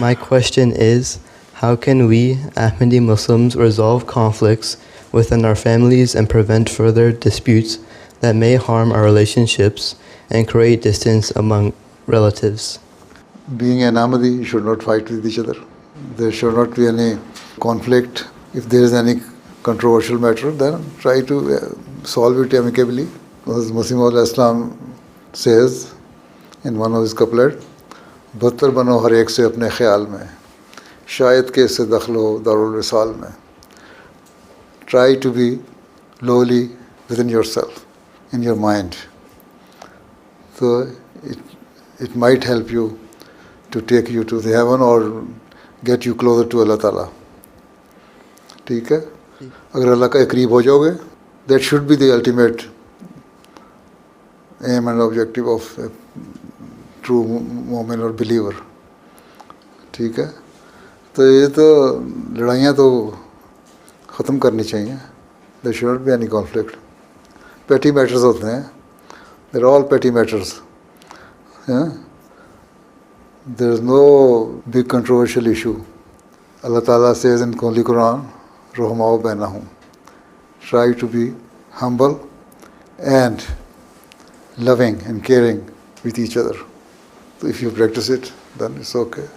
My question is, how can we, Ahmadi Muslims, resolve conflicts within our families and prevent further disputes that may harm our relationships and create distance among relatives? Being an Ahmadi, you should not fight with each other. There should not be any conflict. If there is any controversial matter, then try to solve it amicably. As Islam says in one of his couplets, "Battar bano har ek se apne khayal mein, shayad ke se dakhlo darul risal mein." Try to be lowly within yourself, in your mind. So it might help you to take you to the heaven or get you closer to Allah Ta'ala. ठीक है, अगर अल्लाह के करीब हो जाओगे, that should be the ultimate aim and objective of a true मोमिन और believer. ठीक है, तो ये तो लड़ाइयाँ तो ख़त्म करनी चाहिए. There should not be any conflict. Petty matters होते हैं, they're all petty matters. Yeah? There is no big controversial issue. Allah Ta'ala says in Holy Quran, "Ruhmao bainahum." Try to be humble and loving and caring with each other. So if you practice it, then it's okay.